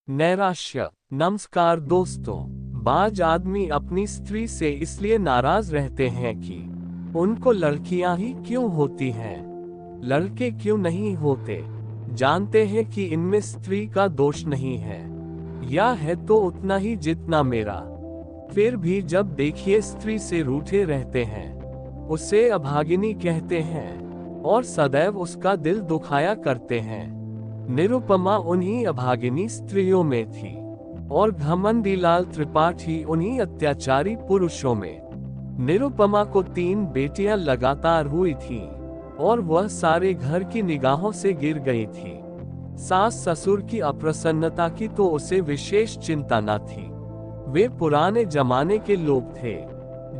नैराश्य। नमस्कार दोस्तों। बाज आदमी अपनी स्त्री से इसलिए नाराज रहते हैं कि उनको लड़कियां ही क्यों होती हैं, लड़के क्यों नहीं होते। जानते हैं कि इनमें स्त्री का दोष नहीं है, या है तो उतना ही जितना मेरा। फिर भी जब देखिए स्त्री से रूठे रहते हैं, उसे अभागिनी कहते हैं और सदैव उसका दिल दुखाया करते हैं। निरुपमा उन्हीं अभागिनी स्त्रियों में थी और घमंडीलाल त्रिपाठी उन्हीं अत्याचारी पुरुषों में। निरुपमा को 3 बेटियां लगातार हुई थीं और वह सारे घर की निगाहों से गिर गई थी। सास ससुर की अप्रसन्नता की तो उसे विशेष चिंता न थी। वे पुराने जमाने के लोग थे,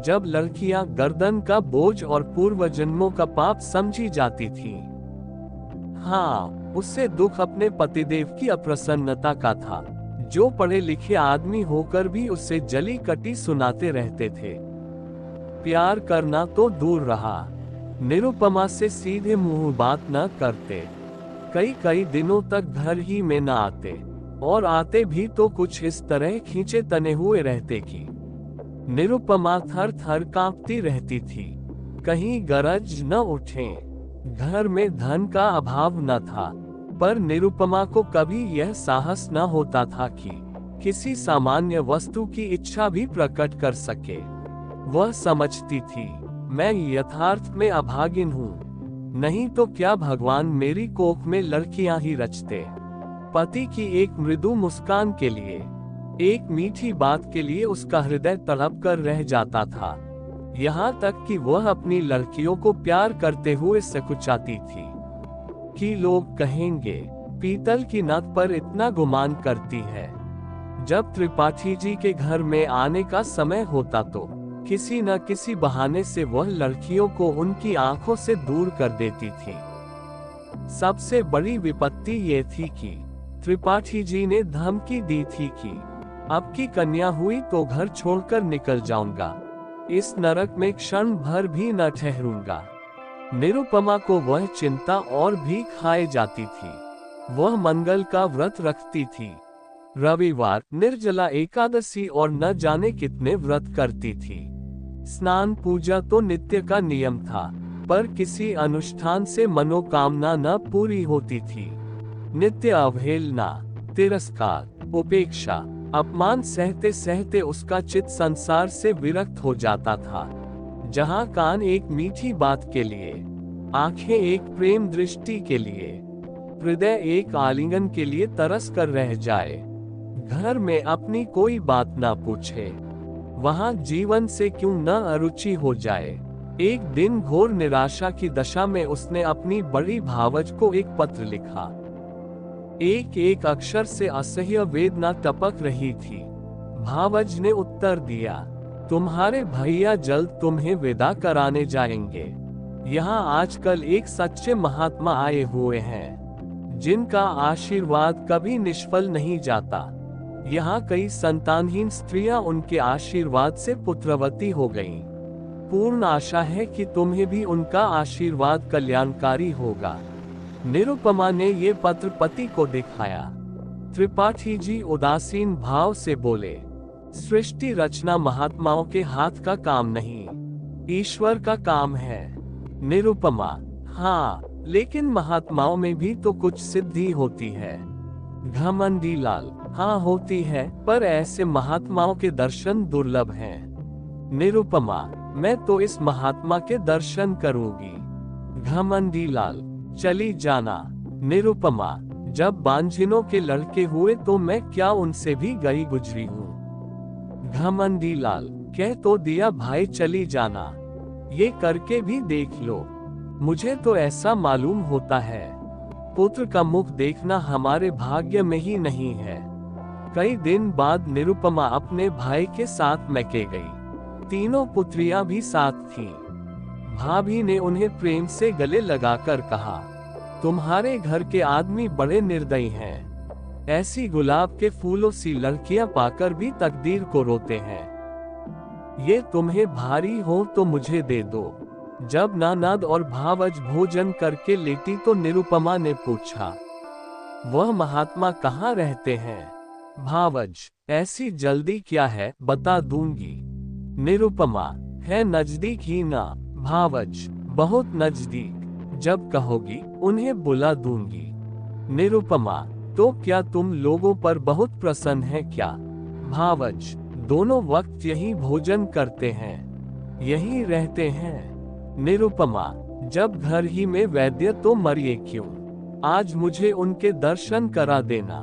जब लड़कियां गर्दन का बोझ और पूर्व जन्मों का पाप समझी जाती थीं। हाँ, उससे दुख अपने पतिदेव की अप्रसन्नता का था, जो पढ़े लिखे आदमी होकर भी उससे जली कटी सुनाते रहते थे। प्यार करना तो दूर रहा, निरुपमा से सीधे मुंह बात न करते। कई दिनों तक घर ही में न आते, और आते भी तो कुछ इस तरह खींचे तने हुए रहते कि निरुपमा थर थर कांपती रहती थी, कहीं गरज न उठे। घर में धन का अभाव न था, पर निरुपमा को कभी यह साहस न होता था कि किसी सामान्य वस्तु की इच्छा भी प्रकट कर सके। वह समझती थी, मैं यथार्थ में अभागिन हूँ, नहीं तो क्या भगवान मेरी कोख में लड़कियां ही रचते। पति की एक मृदु मुस्कान के लिए, एक मीठी बात के लिए उसका हृदय तड़प कर रह जाता था। यहाँ तक कि वह अपनी लड़कियों को प्यार करते हुए सकुचाती थी कि लोग कहेंगे, पीतल की नक पर इतना गुमान करती है। जब त्रिपाठी जी के घर में आने का समय होता तो किसी न किसी बहाने से वह लड़कियों को उनकी आंखों से दूर कर देती थी। सबसे बड़ी विपत्ति ये थी कि त्रिपाठी जी ने धमकी दी थी कि अब की कन्या हुई तो घर छोड़कर निकल जाऊंगा, इस नरक में क्षण भर भी न ठहरूंगा। निरुपमा को वह चिंता और भी खाए जाती थी। वह मंगल का व्रत रखती थी, रविवार, निर्जला एकादशी और न जाने कितने व्रत करती थी। स्नान पूजा तो नित्य का नियम था, पर किसी अनुष्ठान से मनोकामना न पूरी होती थी। नित्य अवहेलना, तिरस्कार, उपेक्षा, अपमान सहते सहते उसका चित्त संसार से विरक्त हो जाता था। जहाँ कान एक मीठी बात के लिए, आंखें एक प्रेम दृष्टि के लिए, हृदय एक आलिंगन के लिए तरस कर रह जाए, घर में अपनी कोई बात ना पूछे, वहाँ जीवन से क्यों न अरुचि हो जाए। एक दिन घोर निराशा की दशा में उसने अपनी बड़ी भावज को एक पत्र लिखा। एक एक अक्षर से असह्य वेदना टपक रही थी। भावज ने उत्तर दिया, तुम्हारे भैया जल्द तुम्हें विदा कराने जाएंगे। यहाँ आजकल एक सच्चे महात्मा आए हुए हैं, जिनका आशीर्वाद कभी निष्फल नहीं जाता। यहाँ कई संतानहीन स्त्रियां उनके आशीर्वाद से पुत्रवती हो गईं। पूर्ण आशा है कि तुम्हें भी उनका आशीर्वाद कल्याणकारी होगा। निरुपमा ने ये पत्र पति को दिखाया। त्रिपाठी जी उदासीन भाव से बोले, सृष्टि रचना महात्माओं के हाथ का काम नहीं, ईश्वर का काम है। निरुपमा, हाँ, लेकिन महात्माओं में भी तो कुछ सिद्धि होती है। घमंडीलाल, हाँ होती है, पर ऐसे महात्माओं के दर्शन दुर्लभ हैं। निरुपमा, मैं तो इस महात्मा के दर्शन करूंगी। घमंडीलाल, चली जाना। निरुपमा, जब बांझिनों के लड़के हुए तो मैं क्या उनसे भी गई गुजरी हूँ। घमंडीलाल, कह तो दिया भाई, चली जाना। ये करके भी देख लो। मुझे तो ऐसा मालूम होता है, पुत्र का मुख देखना हमारे भाग्य में ही नहीं है। कई दिन बाद निरुपमा अपने भाई के साथ मैके गई। तीनों पुत्रियां भी साथ थीं। भाभी ने उन्हें प्रेम से गले लगाकर कहा, तुम्हारे घर के आदमी बड़े निर्दयी हैं। ऐसी गुलाब के फूलों सी लड़कियां पाकर भी तकदीर को रोते हैं। ये तुम्हें भारी हो तो मुझे दे दो। जब ननद और भावज भोजन करके लेटी तो निरुपमा ने पूछा, वह महात्मा कहाँ रहते हैं? भावज, ऐसी जल्दी क्या है, बता दूंगी। निरुपमा, है नजदीक ही ना। भावज, बहुत नजदीक, जब कहोगी उन्हें बुला दूंगी। निरुपमा, तो क्या तुम लोगों पर बहुत प्रसन्न है क्या? भावज, दोनों वक्त यही भोजन करते हैं, यही रहते हैं। निरुपमा, जब घर ही में वैद्य तो मरिए क्यों, आज मुझे उनके दर्शन करा देना।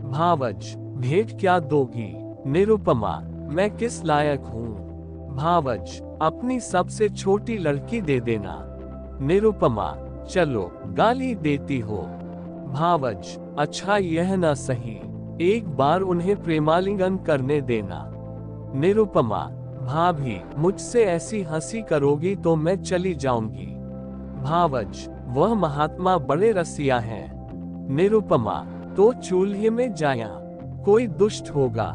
भावज, भेंट क्या दोगी? निरुपमा, मैं किस लायक हूँ? भावज, अपनी सबसे छोटी लड़की दे देना। निरुपमा, चलो, गाली देती हो। भावज, अच्छा यह न सही, एक बार उन्हें प्रेमालिंगन करने देना। निरुपमा, भाभी, मुझसे ऐसी हंसी करोगी तो मैं चली जाऊंगी। भावज, वह महात्मा बड़े रसिया हैं। निरुपमा, तो चूल्हे में जाया, कोई दुष्ट होगा।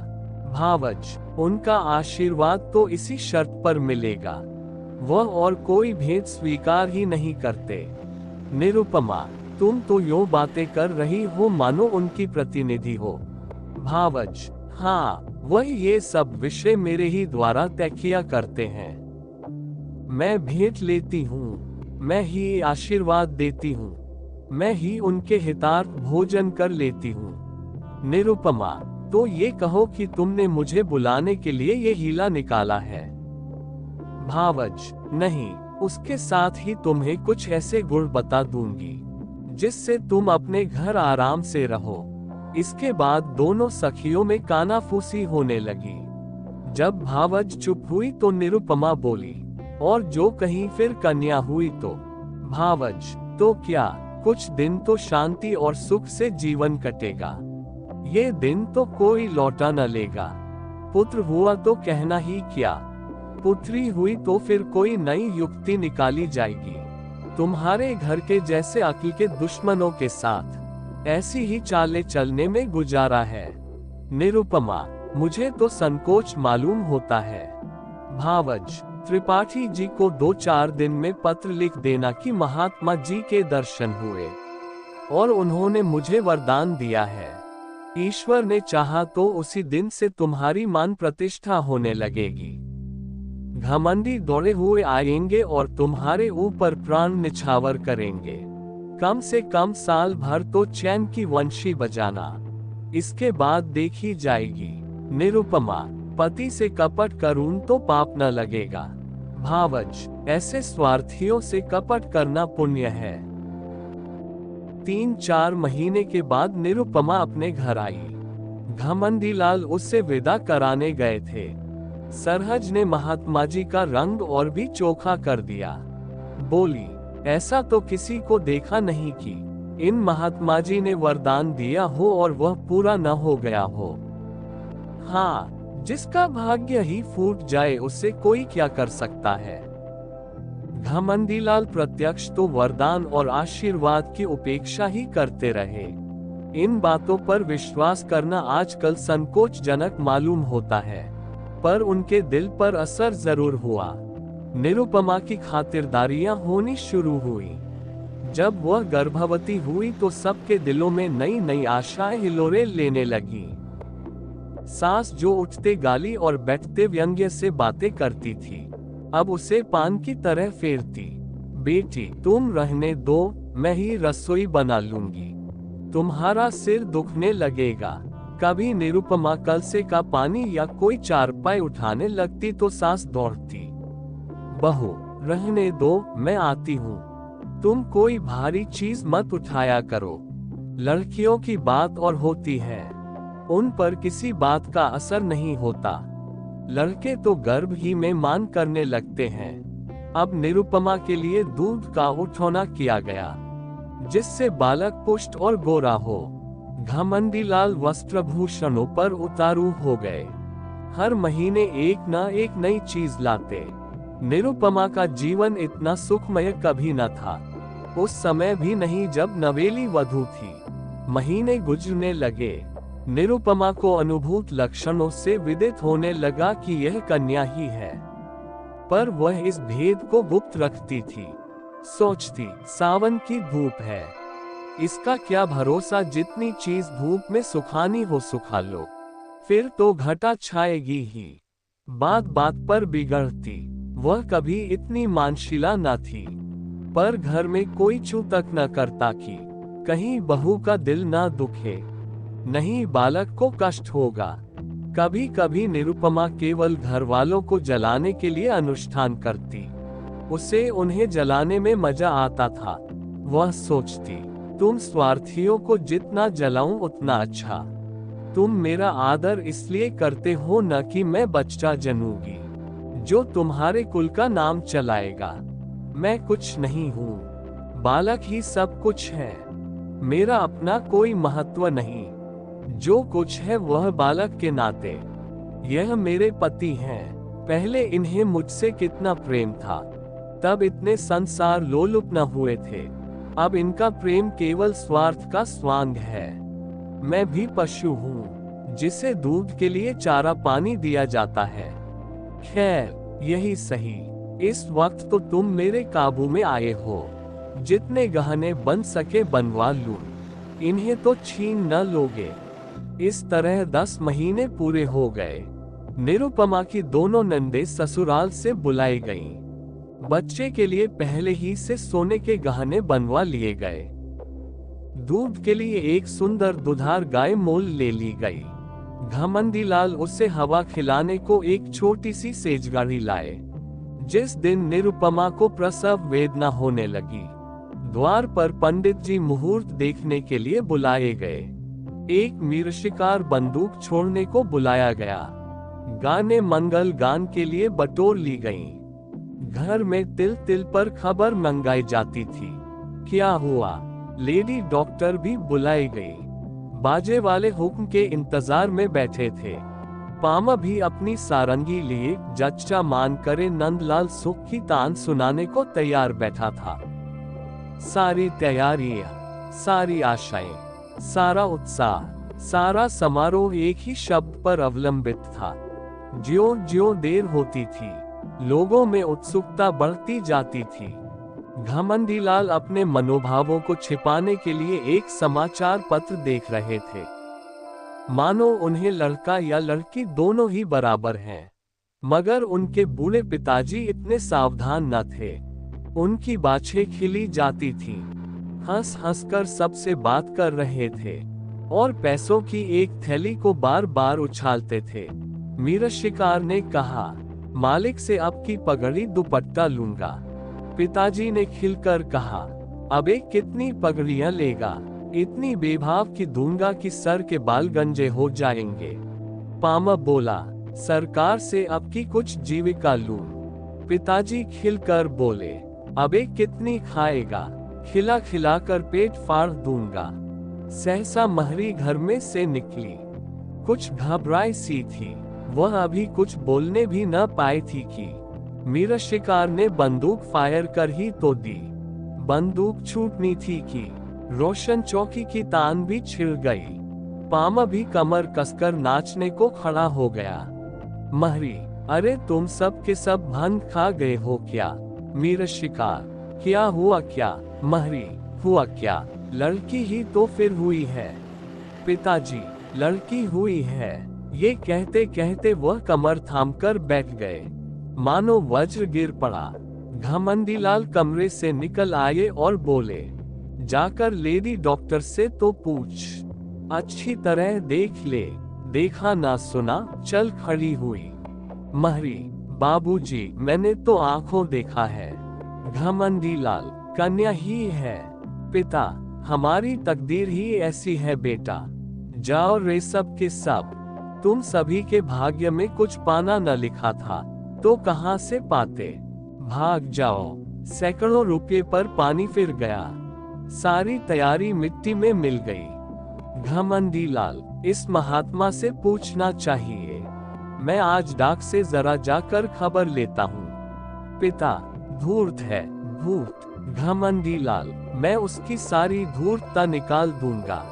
भावज, उनका आशीर्वाद तो इसी शर्त पर मिलेगा, वह और कोई भेद स्वीकार ही नहीं करते। निरुपमा, तुम तो यूं बातें कर रही हो मानो उनकी प्रतिनिधि हो। भावज, हाँ, वही ये सब विषय मेरे ही द्वारा तय किया करते हैं। मैं भेंट लेती हूँ, मैं ही आशीर्वाद देती हूँ, मैं ही उनके हितार्थ भोजन कर लेती हूँ। निरुपमा, तो ये कहो कि तुमने मुझे बुलाने के लिए ये हीला निकाला है। भावज, नहीं, उसके साथ ही तुम्हें कुछ ऐसे गुण बता दूंगी जिससे तुम अपने घर आराम से रहो। इसके बाद दोनों सखियों में कानाफूसी होने लगी। जब भावज चुप हुई तो निरुपमा बोली, और जो कहीं फिर कन्या हुई तो? भावज, तो क्या, कुछ दिन तो शांति और सुख से जीवन कटेगा, ये दिन तो कोई लौटा न लेगा। पुत्र हुआ तो कहना ही क्या, पुत्री हुई तो फिर कोई नई युक्ति निकाली जाएगी। तुम्हारे घर के जैसे अक्ल के दुश्मनों के साथ ऐसी ही चालें चलने में गुजारा है। निरुपमा, मुझे तो संकोच मालूम होता है। भावज, त्रिपाठी जी को 2-4 दिन में पत्र लिख देना कि महात्मा जी के दर्शन हुए और उन्होंने मुझे वरदान दिया है। ईश्वर ने चाहा तो उसी दिन से तुम्हारी मान प्रतिष्ठा होने लगेगी। घमंडी दौड़े हुए आएंगे और तुम्हारे ऊपर प्राण निछावर करेंगे। कम से कम साल भर तो चैन की वंशी बजाना, इसके बाद देखी जाएगी। निरुपमा, पति से कपट करूं तो पाप न लगेगा। भावज, ऐसे स्वार्थियों से कपट करना पुण्य है। 3-4 महीने के बाद निरुपमा अपने घर आई। घमंडीलाल उससे विदा कराने गए थे। सरहज ने महात्मा जी का रंग और भी चोखा कर दिया। बोली, ऐसा तो किसी को देखा नहीं कि इन महात्मा जी ने वरदान दिया हो और वह पूरा न हो गया हो। हाँ, जिसका भाग्य ही फूट जाए उससे कोई क्या कर सकता है। घमंडीलाल प्रत्यक्ष तो वरदान और आशीर्वाद की उपेक्षा ही करते रहे। इन बातों पर विश्वास करना आजकल संकोचजनक मालूम होता है, पर उनके दिल पर असर जरूर हुआ। निरुपमा की खातिरदारियां होनी शुरू हुई। जब वह गर्भवती हुई तो सबके दिलों में नई नई आशाएं हिलोरे लेने लगी। सास जो उठते गाली और बैठते व्यंग्य से बातें करती थी, अब उसे पान की तरह फेरती। बेटी, तुम रहने दो, मैं ही रसोई बना लूंगी, तुम्हारा सिर दुखने लगेगा। कभी निरुपमा कल से का पानी या कोई चारपाई उठाने लगती तो सास दौड़ती, बहू रहने दो, मैं आती हूँ, तुम कोई भारी चीज मत उठाया करो। लड़कियों की बात और होती है, उन पर किसी बात का असर नहीं होता। लड़के तो गर्भ ही में मान करने लगते हैं। अब निरुपमा के लिए दूध का उठौना किया गया, जिससे बालक पुष्ट और गोरा हो। घमंडीलाल वस्त्रभूषणों पर उतारू हो गए। हर महीने एक न एक नई चीज लाते। निरुपमा का जीवन इतना सुखमय कभी न था। उस समय भी नहीं जब नवेली वधू थी। महीने गुजरने लगे। निरुपमा को अनुभूत लक्षणों से विदित होने लगा कि यह कन्या ही है, पर वह इस भेद को गुप्त रखती थी। सोचती, सावन की धूप है, इसका क्या भरोसा, जितनी चीज धूप में सुखानी हो सुखा लो। फिर तो घटा छाएगी ही। बात बात पर बिगड़ती। वह कभी इतनी मानशिला न थी, पर घर में कोई छू तक न करता कि कहीं बहू का दिल न दुखे, नहीं बालक को कष्ट होगा। कभी कभी निरुपमा केवल घर वालों को जलाने के लिए अनुष्ठान करती। उसे उन्हें जलाने में मजा आता था। वह सोचती, तुम स्वार्थियों को जितना जलाऊं उतना अच्छा। तुम मेरा आदर इसलिए करते हो न कि मैं बच्चा जनूंगी जो तुम्हारे कुल का नाम चलाएगा। मैं कुछ नहीं हूँ, बालक ही सब कुछ है। मेरा अपना कोई महत्व नहीं, जो कुछ है वह बालक के नाते। यह मेरे पति हैं। पहले इन्हें मुझसे कितना प्रेम था, तब इतने संसार लोलुप न हुए थे। अब इनका प्रेम केवल स्वार्थ का स्वांग है। मैं भी पशु हूँ, जिसे दूध के लिए चारा पानी दिया जाता है। खैर यही सही। इस वक्त तो तुम मेरे काबू में आए हो। जितने गहने बन सके बनवा लूं, इन्हें तो छीन न लोगे। इस तरह 10 महीने पूरे हो गए। निरुपमा की दोनों नंदे ससुराल से बुलाई गईं। बच्चे के लिए पहले ही से सोने के गहने बनवा लिए गए। दूध के लिए एक सुंदर दुधार गाय मोल ले ली गई। घमंडीलाल उसे हवा खिलाने को एक छोटी सी सेजगाड़ी लाए। जिस दिन निरुपमा को प्रसव वेदना होने लगी, द्वार पर पंडित जी मुहूर्त देखने के लिए बुलाए गए। एक मीरशिकार बंदूक छोड़ने को बुलाया गया। गाने मंगल गान के लिए बटोर ली गईं। घर में तिल तिल पर खबर मंगाई जाती थी। क्या हुआ? लेडी डॉक्टर भी बुलाई गई। बाजे वाले हुक्म के इंतजार में बैठे थे। पामा भी अपनी सारंगी लिए जच्चा मान करे नंदलाल सुख की तान सुनाने को तैयार बैठा था। सारी तैयारियां, सारी आशाएं, सारा उत्साह, सारा समारोह एक ही शब्द पर अवलंबित था। ज्यों ज्यों देर होती थी, लोगों में उत्सुकता बढ़ती जाती थी। घमंडीलाल अपने मनोभावों को छिपाने के लिए एक समाचार पत्र देख रहे थे, मानो उन्हें लड़का या लड़की दोनों ही बराबर हैं। मगर उनके बूढ़े पिताजी इतने सावधान न थे। उनकी बाछें खिली जाती थीं, हंस हंसकर सबसे बात कर रहे थे और पैसों की एक थैली को बार बार उछालते थे। मीरशिकार ने कहा, मालिक से अब की पगड़ी दुपट्टा लूंगा। पिताजी ने खिलकर कहा, अबे कितनी पगड़ियां लेगा? इतनी बेभाव की दूंगा कि सर के बाल गंजे हो जाएंगे। पामा बोला, सरकार से अब की कुछ जीविका लूं। पिताजी खिलकर बोले, अबे कितनी खाएगा? खिला खिला कर पेट फाड़ दूंगा। सहसा महरी घर में से निकली। कुछ घबराई सी थी। वह अभी कुछ बोलने भी न पाई थी कि मीरशिकार ने बंदूक फायर कर ही तो दी। बंदूक छूटनी थी कि रोशन चौकी की तान भी छिड़ गई। पामा भी कमर कसकर नाचने को खड़ा हो गया। महरी, अरे तुम सब के सब भंग खा गए हो क्या? मीरशिकार, क्या हुआ क्या? महरी, हुआ क्या? लड़की ही तो फिर हुई है। पिताजी, लड़की हुई है। ये कहते कहते वह कमर थामकर बैठ गए, मानो वज्र गिर पड़ा। घमंडीलाल कमरे से निकल आए और बोले, जाकर लेडी डॉक्टर से तो पूछ, अच्छी तरह देख ले। देखा ना सुना, चल खड़ी हुई। महरी, बाबूजी, मैंने तो आंखों देखा है। घमंडीलाल, कन्या ही है। पिता, हमारी तकदीर ही ऐसी है बेटा। जाओ रे सब के सब। तुम सभी के भाग्य में कुछ पाना न लिखा था तो कहां से पाते? भाग जाओ। सैकड़ों रुपये पर पानी फिर गया। सारी तैयारी मिट्टी में मिल गई। घमंडीलाल, इस महात्मा से पूछना चाहिए। मैं आज डाक से जरा जाकर खबर लेता हूँ। पिता, धूर्त है, भूत। घमंडीलाल, मैं उसकी सारी धूर्तता निकाल दूंगा।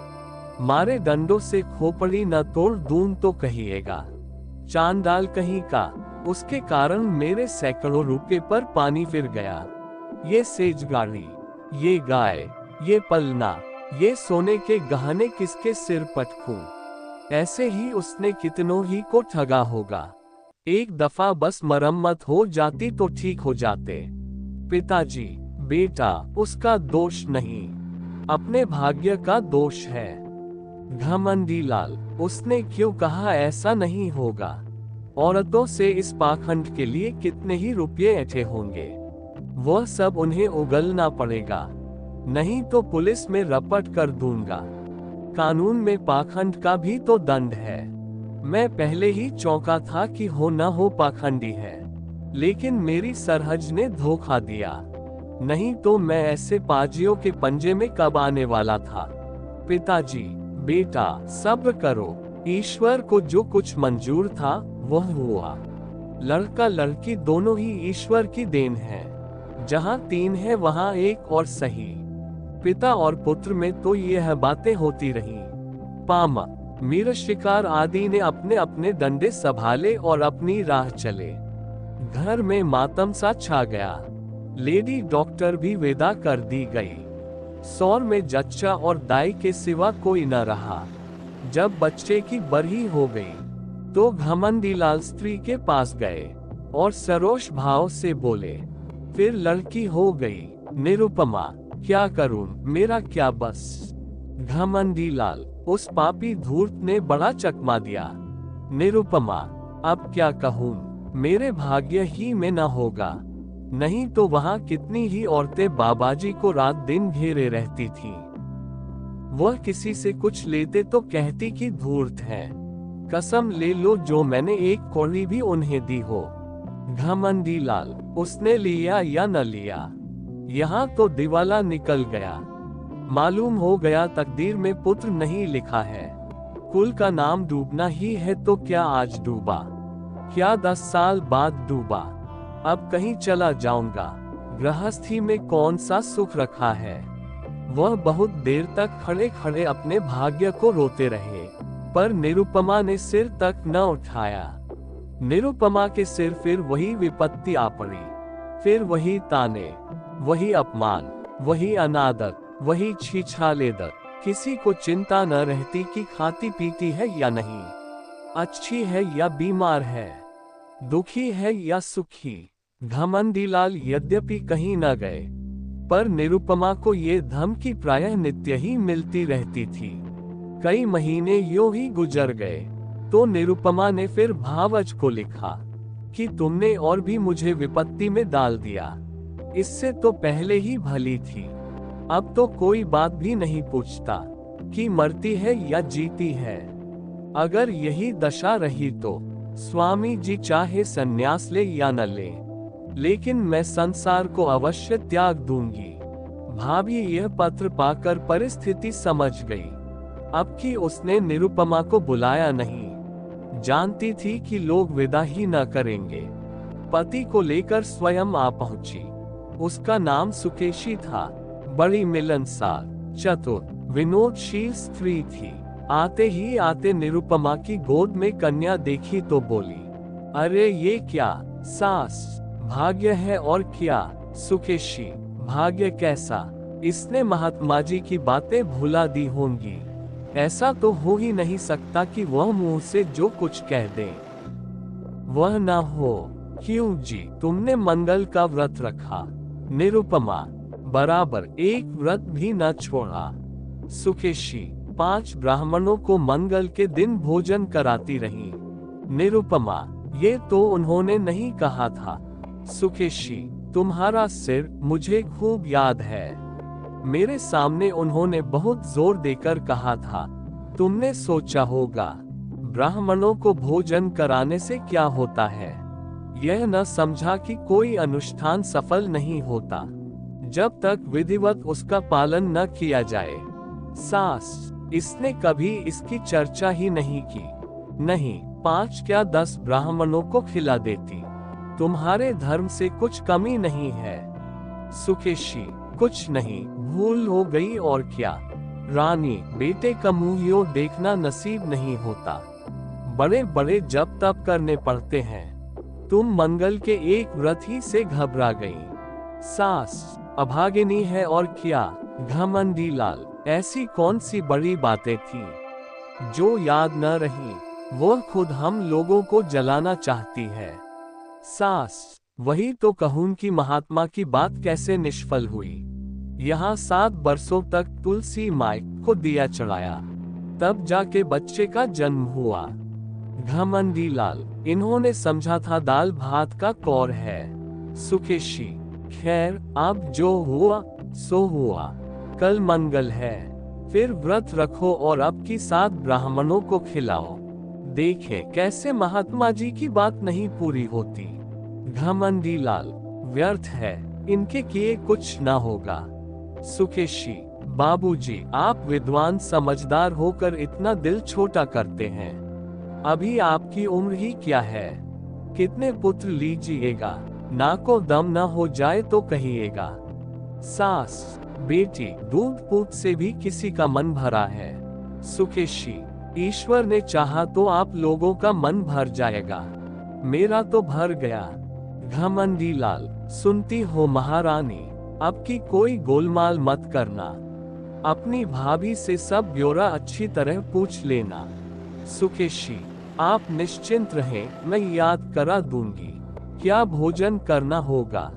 मारे डंडों से खोपड़ी न तोड़ दूं तो कहिएगा। चांडाल कहीं का, उसके कारण मेरे सैकड़ों रुपए पर पानी फिर गया। ये सेजगाड़ी, ये गाय, ये पलना, ये सोने के गहने किसके सिर पटकूं? ऐसे ही उसने कितनों ही को ठगा होगा। एक दफा बस मरम्मत हो जाती तो ठीक हो जाते। पिताजी, बेटा, उसका दोष नहीं, अपने भाग्य का दोष है। घमंडी लाल, उसने क्यों कहा ऐसा नहीं होगा? औरतों से इस पाखंड के लिए कितने ही रुपये ऐंठे होंगे, वह सब उन्हें उगलना पड़ेगा, नहीं तो पुलिस में रपट कर दूंगा। कानून में पाखंड का भी तो दंड है। मैं पहले ही चौंका था कि हो न हो पाखंडी है, लेकिन मेरी सरहज ने धोखा दिया, नहीं तो मैं ऐसे पाजियों के पंजे में कब आने वाला था। पिताजी, बेटा, सब्र करो, ईश्वर को जो कुछ मंजूर था वह हुआ। लड़का लड़की दोनों ही ईश्वर की देन है, जहाँ तीन है वहाँ एक और सही। पिता और पुत्र में तो यह बातें होती रही। पामा, मीर शिकार आदि ने अपने अपने डंडे संभाले और अपनी राह चले। घर में मातम सा छा गया। लेडी डॉक्टर भी विदा कर दी गई। सौर में जच्चा और दाई के सिवा कोई न रहा। जब बच्चे की बरही हो गई तो घमंडी लाल स्त्री के पास गए और सरोष भाव से बोले, फिर लड़की हो गई। निरुपमा, क्या करूं, मेरा क्या बस। घमंडी लाल, उस पापी धूर्त ने बड़ा चकमा दिया। निरुपमा, अब क्या कहूं, मेरे भाग्य ही में न होगा, नहीं तो वहां कितनी ही औरतें बाबाजी को रात दिन घेरे रहती थीं। वह किसी से कुछ लेते तो कहती कि धूर्त है, कसम ले लो जो मैंने एक कौड़ी भी उन्हें दी हो। घमंडी लाल, उसने लिया या न लिया, यहाँ तो दिवाला निकल गया। मालूम हो गया तकदीर में पुत्र नहीं लिखा है। कुल का नाम डूबना ही है तो क्या आज डूबा, क्या 10 साल बाद डूबा। अब कहीं चला जाऊंगा, गृहस्थी में कौन सा सुख रखा है। वह बहुत देर तक खड़े खड़े अपने भाग्य को रोते रहे, पर निरुपमा ने सिर तक न उठाया। निरुपमा के सिर फिर वही विपत्ति आ पड़ी, फिर वही ताने, वही अपमान, वही अनादर, वही छीछालेदर। किसी को चिंता न रहती कि खाती पीती है या नहीं, अच्छी है या बीमार है, दुखी है या सुखी। घमंडी लाल यद्यपि कहीं न गए, पर निरुपमा को ये धमकी प्रायः नित्य ही मिलती रहती थी। कई महीने यूं ही गुजर गए तो निरुपमा ने फिर भावज को लिखा कि तुमने और भी मुझे विपत्ति में डाल दिया, इससे तो पहले ही भली थी। अब तो कोई बात भी नहीं पूछता कि मरती है या जीती है। अगर यही दशा रही तो स्वामी जी चाहे संन्यास ले या न ले, लेकिन मैं संसार को अवश्य त्याग दूंगी। भाभी यह पत्र पाकर परिस्थिति समझ गई। अब कि उसने निरुपमा को बुलाया नहीं, जानती थी कि लोग विदा ही न करेंगे। पति को लेकर स्वयं आ पहुंची। उसका नाम सुकेशी था। बड़ी मिलनसार, चतुर, विनोदशील स्त्री थी। आते ही आते निरुपमा की गोद में कन्या देखी तो बोली, अरे ये क्या सास, भाग्य है और क्या। सुकेशी, भाग्य कैसा, इसने महात्मा जी की बातें भुला दी होंगी। ऐसा तो हो ही नहीं सकता कि वह मुंह से जो कुछ कह दे वह ना हो। क्यों जी, तुमने मंगल का व्रत रखा। निरुपमा, बराबर एक व्रत भी न छोड़ा। सुकेशी, 5 ब्राह्मणों को मंगल के दिन भोजन कराती रही। निरुपमा, ये तो उन्होंने नहीं कहा था। सुकेशी, तुम्हारा सिर मुझे खूब याद है। मेरे सामने उन्होंने बहुत जोर देकर कहा था, तुमने सोचा होगा ब्राह्मणों को भोजन कराने से क्या होता है। यह न समझा कि कोई अनुष्ठान सफल नहीं होता जब तक विधिवत उसका पालन न किया जाए। सास, इसने कभी इसकी चर्चा ही नहीं की। नहीं, 5 क्या 10 ब्राह्मणों को खिला देती। तुम्हारे धर्म से कुछ कमी नहीं है। सुकेशी, कुछ नहीं, भूल हो गई और क्या। रानी, बेटे का मुंह यूं देखना नसीब नहीं होता। बड़े बड़े जप तप करने पड़ते हैं। तुम मंगल के एक व्रत ही से घबरा गई। सास, अभागिनी है और क्या। घमंडी लाल, ऐसी कौन सी बड़ी बातें थी। जो याद न रही, वो खुद हम लोगों को जलाना चाहती है। सास, वही तो कहूं कि महात्मा की बात कैसे निष्फल हुई। यहाँ 7 बरसों तक तुलसी माई को दिया चढ़ाया, तब जाके बच्चे का जन्म हुआ। घमंडी लाल, इन्होंने समझा था दाल भात का कौर है। सुकेशी, खैर अब जो हुआ सो हुआ, कल मंगल है, फिर व्रत रखो और अब की 7 ब्राह्मणों को खिलाओ। देखे कैसे महात्मा जी की बात नहीं पूरी होती। घमंडी लाल, व्यर्थ है, इनके किए कुछ ना होगा। सुकेशी, बाबूजी आप विद्वान समझदार होकर इतना दिल छोटा करते हैं। अभी आपकी उम्र ही क्या है, कितने पुत्र लीजिएगा, नाको दम न हो जाए तो कहिएगा। सास, बेटी दूध पूत से भी किसी का मन भरा है। सुकेशी, ईश्वर ने चाहा तो आप लोगों का मन भर जाएगा, मेरा तो भर गया। घमंडी लाल, सुनती हो महारानी, अब की कोई गोलमाल मत करना, अपनी भाभी से सब ब्यौरा अच्छी तरह पूछ लेना। सुकेशी, आप निश्चिंत रहें, मैं याद करा दूंगी। क्या भोजन करना होगा,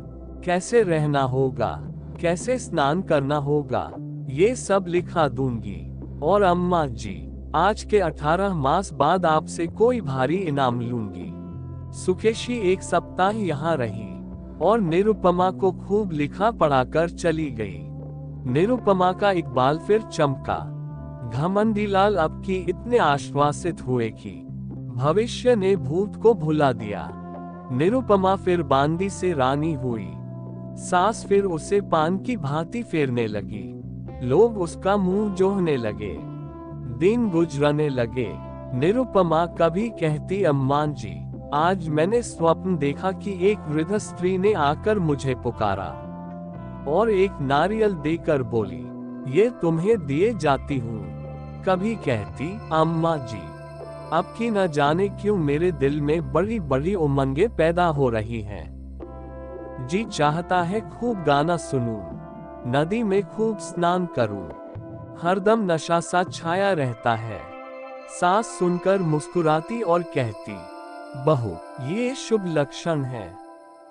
कैसे रहना होगा, कैसे स्नान करना होगा, ये सब लिखा दूंगी। और अम्मा जी, आज के 18 मास बाद आपसे कोई भारी इनाम लूंगी। सुकेशी 1 सप्ताह यहाँ रही और निरुपमा को खूब लिखा पढ़ाकर चली गई। निरुपमा का इकबाल फिर चमका। घमंडीलाल अब की इतने आश्वासित हुए कि भविष्य ने भूत को भुला दिया। निरुपमा फिर बांदी से रानी हुई। सास फिर उसे पान की भांति फेरने लगी। लोग उसका मुंह जोहने लगे, दिन गुजरने लगे। निरुपमा कभी कहती, अम्मा जी आज मैंने स्वप्न देखा कि एक वृद्ध स्त्री ने आकर मुझे पुकारा और एक नारियल देकर बोली, ये तुम्हें दिए जाती हूँ। कभी कहती, अम्मा जी अब की न जाने क्यों मेरे दिल में बड़ी बड़ी उमंगें पैदा हो रही हैं। जी चाहता है खूब गाना सुनूं, नदी में खूब स्नान करूं, हरदम नशा सा छाया रहता है। सास सुनकर मुस्कुराती और कहती, बहू ये शुभ लक्षण है।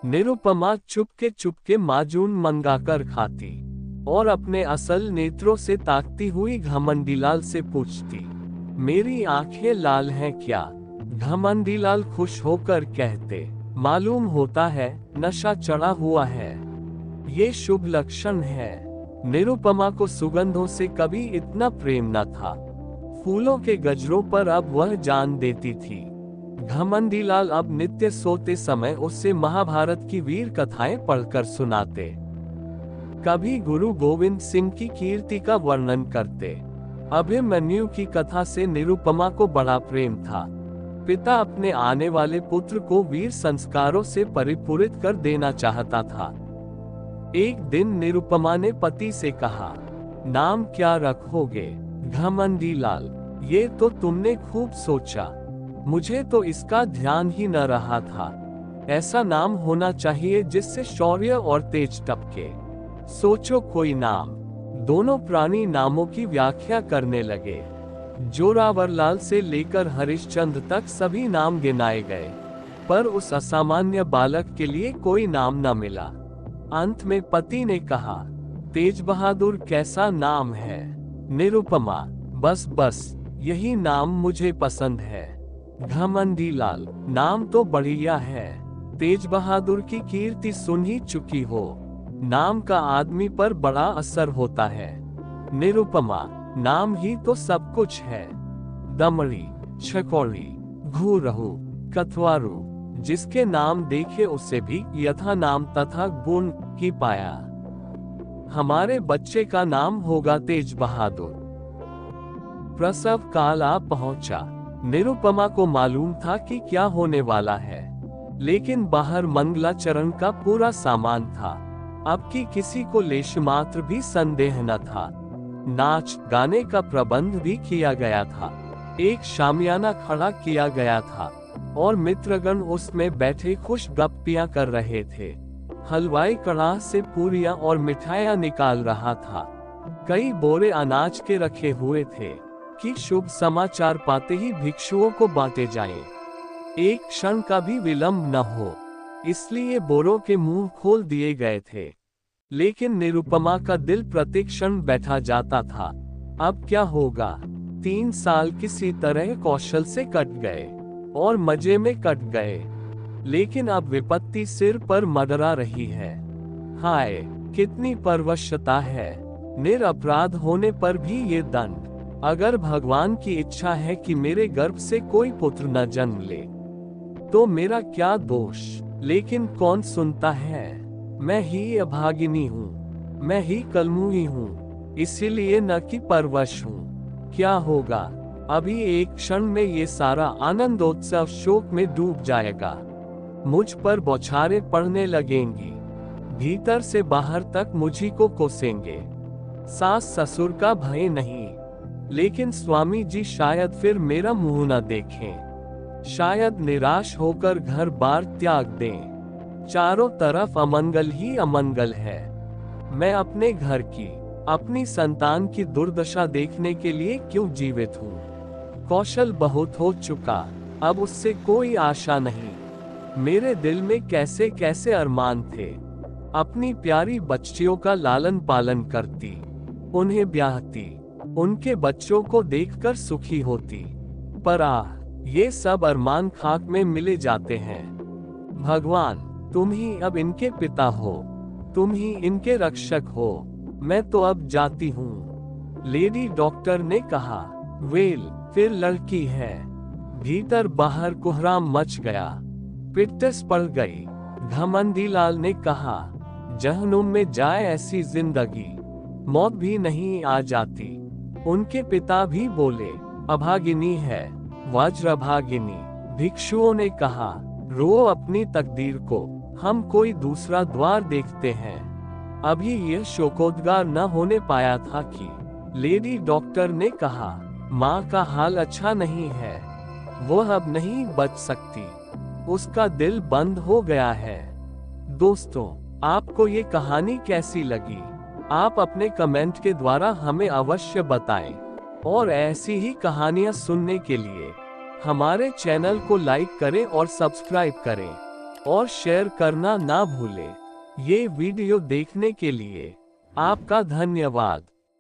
निरुपमा चुपके माजून मंगाकर खाती और अपने असल नेत्रों से ताकती हुई घमंडीलाल से पूछती, मेरी आंखें लाल हैं क्या? घमंडीलाल खुश होकर कहते, मालूम होता है नशा चढ़ा हुआ है, ये शुभ लक्षण है। निरुपमा को सुगंधों से कभी इतना प्रेम न था। फूलों के गजरों पर अब वह जान देती थी। घमंडीलाल अब नित्य सोते समय उससे महाभारत की वीर कथाएं पढ़कर सुनाते। कभी गुरु गोविंद सिंह की कीर्ति का वर्णन करते। अभिमन्यु की कथा से निरुपमा को बड़ा प्रेम था। पिता अपने आने वाले पुत्र को वीर संस्कारों से परिपूरित कर देना चाहता था। एक दिन निरुपमा ने पति से कहा, नाम क्या रखोगे? घमंडीलाल, ये तो तुमने खूब सोचा, मुझे तो इसका ध्यान ही न रहा था। ऐसा नाम होना चाहिए जिससे शौर्य और तेज टपके। सोचो कोई नाम। दोनों प्राणी नामों की व्याख्या करने लगे। जोरावरलाल से लेकर हरिश्चंद्र तक सभी नाम गिनाए गए, पर उस असामान्य बालक के लिए कोई नाम न मिला। अंत में पति ने कहा, तेज बहादुर कैसा नाम है? निरुपमा, बस यही नाम मुझे पसंद है। घमंडीलाल, नाम तो बढ़िया है। तेज बहादुर की कीर्ति सुन ही चुकी हो, नाम का आदमी पर बड़ा असर होता है। निरुपमा, नाम ही तो सब कुछ है। दमड़ी, छकौड़ी, घूरहू, कथवारू, जिसके नाम देखे उसे भी यथा नाम तथा गुण ही पाया। हमारे बच्चे का नाम होगा तेज बहादुर। प्रसव काल आ पहुंचा। निरुपमा को मालूम था कि क्या होने वाला है, लेकिन बाहर मंगलाचरण का पूरा सामान था। अब की किसी को लेश मात्र भी संदेह न था। नाच गाने का प्रबंध भी किया गया था। एक शामियाना खड़ा किया गया था और मित्रगण उसमें बैठे खुश गप्पियां कर रहे थे। हलवाई कड़ाह से पूरियां और मिठाइयां निकाल रहा था। कई बोरे अनाज के रखे हुए थे। कि शुभ समाचार पाते ही भिक्षुओं को बांटे जाएं। एक क्षण का भी विलंब न हो, इसलिए बोरों के मुंह खोल दिए गए थे। लेकिन निरुपमा का दिल प्रति क्षण बैठा जाता था। अब क्या होगा? 3 साल किसी तरह कौशल से कट गए और मजे में कट गए, लेकिन अब विपत्ति सिर पर मंडरा रही है। हाय, कितनी परवशता है! निरपराध होने पर भी ये दंड। अगर भगवान की इच्छा है कि मेरे गर्भ से कोई पुत्र न जन्म ले, तो मेरा क्या दोष? लेकिन कौन सुनता है? मैं ही अभागिनी हूँ, मैं ही कलमुही हूँ, इसीलिए न कि परवश हूँ। क्या होगा? अभी एक क्षण में ये सारा आनंदोत्सव शोक में डूब जाएगा। मुझ पर बौछारें पड़ने लगेंगी, भीतर से बाहर तक मुझी को कोसेंगे। सास ससुर का भय नहीं, लेकिन स्वामी जी शायद फिर मेरा मुंह न देखें, शायद निराश होकर घर बार त्याग दें। चारों तरफ अमंगल ही अमंगल है। मैं अपने घर की, अपनी संतान की दुर्दशा देखने के लिए क्यों जीवित हूँ? कौशल बहुत हो चुका, अब उससे कोई आशा नहीं। मेरे दिल में कैसे कैसे अरमान थे। अपनी प्यारी बच्चियों का लालन पालन करती, उन्हें ब्याहती, उनके बच्चों को देखकर सुखी होती। पर ये सब अरमान खाक में मिले जाते हैं। भगवान, तुम ही अब इनके पिता हो, तुम ही इनके रक्षक हो। मैं तो अब जाती हूँ, लेडी डॉक्टर ने कहा। वेल, फिर लड़की है। भीतर बाहर कोहराम मच गया, पिट्टस पड़ गई। घमंडी लाल ने कहा, जहन्नुम में जाए ऐसी जिंदगी, मौत भी नहीं आ जाती। उनके पिता भी बोले, अभागिनी है, वज्रभागिनी। भिक्षुओं ने कहा, रो अपनी तकदीर को, हम कोई दूसरा द्वार देखते हैं। अभी यह शोकोद्गार न होने पाया था कि लेडी डॉक्टर ने कहा, माँ का हाल अच्छा नहीं है, वो अब नहीं बच सकती, उसका दिल बंद हो गया है। दोस्तों, आपको ये कहानी कैसी लगी? आप अपने कमेंट के द्वारा हमें अवश्य बताएं। और ऐसी ही कहानियां सुनने के लिए हमारे चैनल को लाइक करें और सब्सक्राइब करें और शेयर करना ना भूलें। ये वीडियो देखने के लिए आपका धन्यवाद।